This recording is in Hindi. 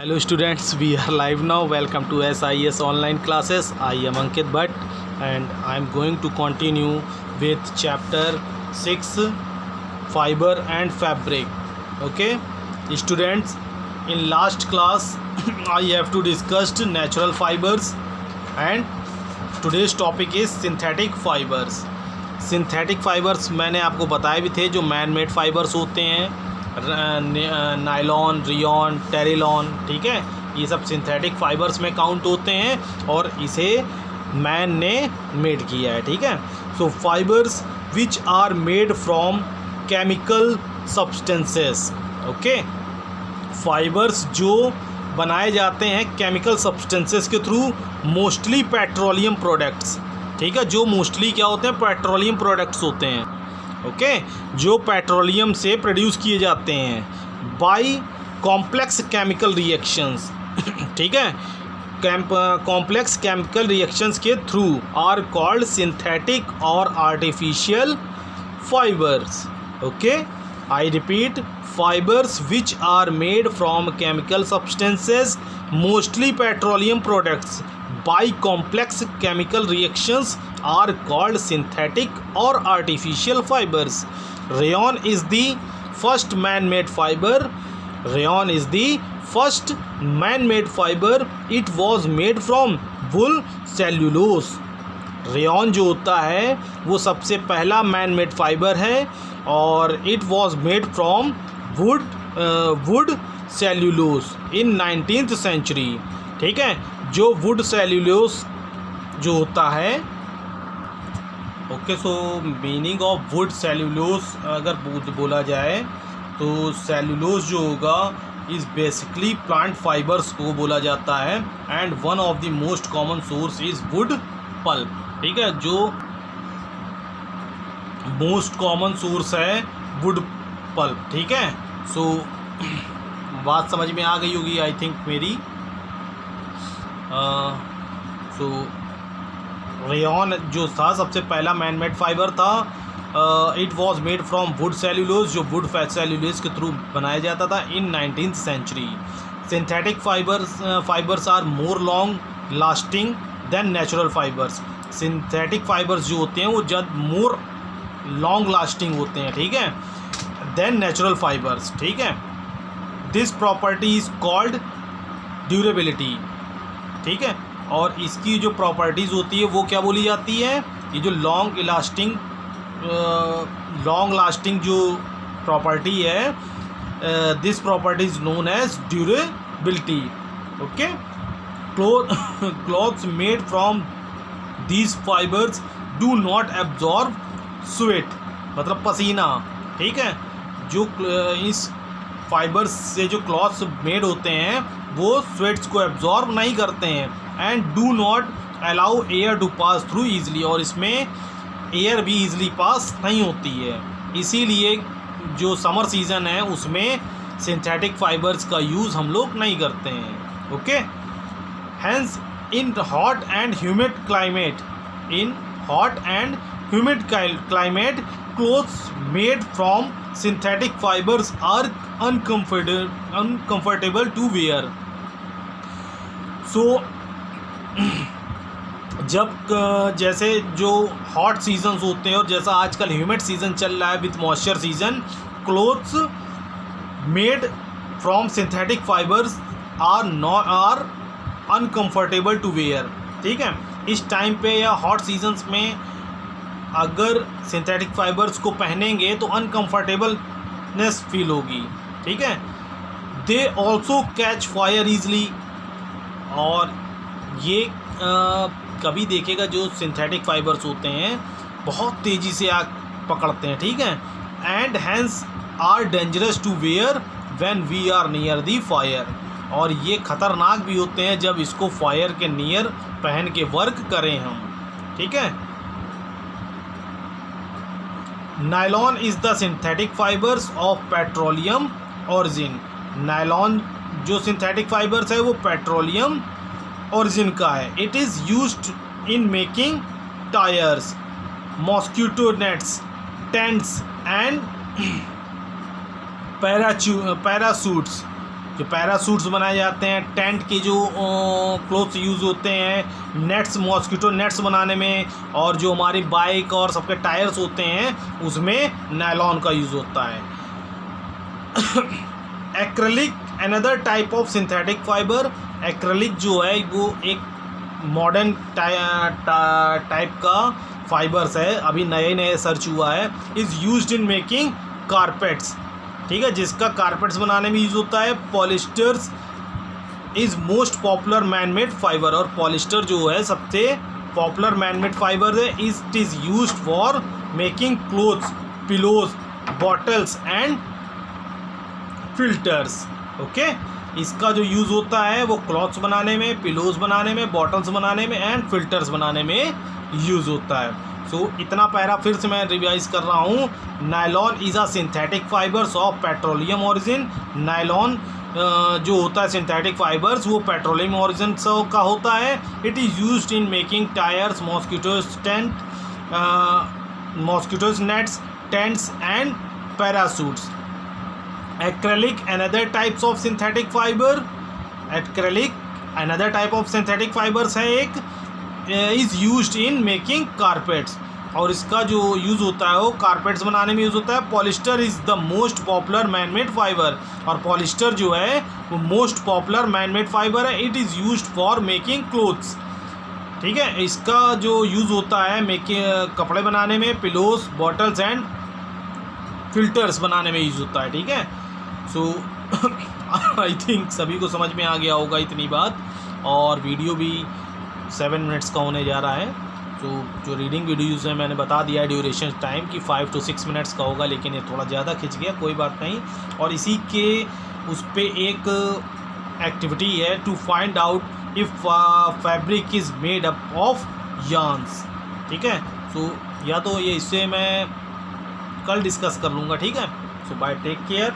Hello students, we are live now. Welcome to SIS online classes. I am Ankit Bhatt and I am going to continue with chapter 6 fiber and fabric. Okay students, in last class I have to discuss natural fibers and today's topic is synthetic fibers. Synthetic fibres मैंने आपको बताए भी थे, जो मैन मेड फाइबर्स होते हैं, नायलॉन, रियॉन, टेरिलॉन, ठीक है, ये सब सिंथेटिक फाइबर्स में काउंट होते हैं और इसे मैन ने मेड किया है, ठीक है. So fibres which are made from chemical substances. Okay, fibres जो बनाए जाते हैं केमिकल सब्सटेंसेस के थ्रू, मोस्टली पेट्रोलियम प्रोडक्ट्स, ठीक है, जो मोस्टली क्या होते हैं, पेट्रोलियम प्रोडक्ट्स होते हैं. ओके, जो पेट्रोलियम से प्रोड्यूस किए जाते हैं बाय कॉम्प्लेक्स केमिकल रिएक्शंस, ठीक है, कॉम्प्लेक्स केमिकल रिएक्शंस के थ्रू आर कॉल्ड सिंथेटिक और artificial fibres. Okay, I repeat, fibres which are made from chemical substances, mostly petroleum products by complex chemical reactions are called synthetic or artificial fibers. Rayon is the first man-made fiber. Rayon is the first man-made fiber. It was made from wool cellulose. Rayon जो होता है वो सबसे पहला मैन मेड फाइबर है और it was made from wood cellulose in 19th century. ठीक है, जो वुड सेल्यूलोस जो होता है, okay, so meaning of wood cellulose अगर बोला जाए तो सेल्यूलोस जो होगा इज़ बेसिकली प्लांट फाइबर्स को बोला जाता है and one of the most common source is wood pulp. ठीक है, जो मोस्ट कॉमन सोर्स है वुड पल्प. ठीक है, सो बात समझ में आ गई होगी आई थिंक मेरी. सो रेयॉन जो था सबसे पहला मैन मेड फाइबर था. It was made from wood cellulose, जो वुड सेल्यूलोस के थ्रू बनाया जाता था in 19th century. Synthetic fibres are more long lasting than natural fibres. Synthetic fibres जो होते हैं वो जब मोर लॉन्ग लास्टिंग होते हैं, ठीक है, देन नेचुरल फाइबर्स. ठीक है, this property is called durability. ठीक है, और इसकी जो प्रॉपर्टीज़ होती है वो क्या बोली जाती है, ये जो लॉन्ग लास्टिंग जो प्रॉपर्टी है, this property is known as durability. Okay, clothes made from these fibres do not absorb sweat, मतलब पसीना. ठीक है, जो इस फाइबर्स से जो क्लॉथ्स मेड होते हैं वो स्वेट्स को एब्जॉर्ब नहीं करते हैं and do not allow air to pass through easily, और इसमें एयर भी ईजली पास नहीं होती है. इसीलिए जो समर सीज़न है उसमें सिंथेटिक फाइबर्स का यूज़ हम लोग नहीं करते हैं. Okay, hence in hot and humid climate clothes made from synthetic fibers are uncomfortable to wear. So जब जैसे जो हॉट सीजन्स होते हैं और जैसा आजकल ह्यूमिड सीज़न चल रहा है with moisture season, clothes made from synthetic fibres are uncomfortable to wear. ठीक है, इस टाइम पे या हॉट सीजन्स में अगर सिंथेटिक फाइबर्स को पहनेंगे तो अनकम्फर्टेबलनेस फील होगी. ठीक है, they also catch fire easily, और ये कभी देखेगा जो सिंथेटिक फाइबर्स होते हैं बहुत तेज़ी से आग पकड़ते हैं. ठीक है, and hence are dangerous to wear when we are near the fire, और ये ख़तरनाक भी होते हैं जब इसको फायर के नियर पहन के वर्क करें हम. ठीक है, nylon is the synthetic fibres of petroleum origin. Nylon जो सिंथेटिक फाइबर्स है वो पेट्रोलियम ओरिजिन का है. It is used in making tyres, mosquito nets, tents and parachutes. जो पैरासूट्स बनाए जाते हैं, टेंट के जो क्लोथ्स यूज़ होते हैं, नेट्स, मॉस्किटो नेट्स बनाने में, और जो हमारी बाइक और सबके टायर्स होते हैं उसमें नायलॉन का यूज़ होता है। Acrylic another type of synthetic fibre. Acrylic जो है वो एक मॉडर्न टाइप का फाइबर्स है, अभी नए सर्च हुआ है। Is used in making carpets, ठीक है, जिसका कारपेट्स बनाने में यूज़ होता है। Polyesters is most popular man made fibre, और पॉलिस्टर जो है सबसे पॉपुलर मैन मेड फाइबर है। It is used for making clothes, pillows, bottles and filters. Okay, इसका जो यूज़ होता है वो क्लॉथ्स बनाने में, पिलोज बनाने में, बॉटल्स बनाने में एंड फिल्टर्स बनाने में यूज़ होता है। सो इतना पैरा फिर से मैं रिवाइज कर रहा हूँ। Nylon is a synthetic fibres of petroleum origin. Nylon जो होता है सिंथेटिक फाइबर्स वो पेट्रोलियम ओरिजिन का होता है। It is used in making tyres, mosquitoes nets, tents and parachutes. Acrylic another types of synthetic fibre. Acrylic another type of synthetic fibres है एक, is used in making carpets, और इसका जो यूज़ होता है वो कारपेट्स बनाने में यूज़ होता है। Polyester is the most popular man made fibre, और पॉलिस्टर जो है वो most popular man made fibre है। It is used for making clothes, ठीक है, इसका जो यूज़ होता है कपड़े बनाने में, पिलोस, बॉटल्स एंड फिल्टर्स बनाने में यूज़ होता है, ठीक है। सो आई थिंक सभी को समझ में आ गया होगा इतनी बात, और वीडियो भी 7 मिनट्स का होने जा रहा है। तो जो रीडिंग वीडियोज़ है मैंने बता दिया है ड्यूरेशन टाइम कि 5 to 6 मिनट्स का होगा, लेकिन ये थोड़ा ज़्यादा खिंच गया, कोई बात नहीं। और इसी के उस पर एक एक्टिविटी है, to find out if fabric is made up of yarns, ठीक है। सो या तो ये इससे मैं कल डिस्कस कर लूँगा, ठीक है। सो बाय, टेक केयर।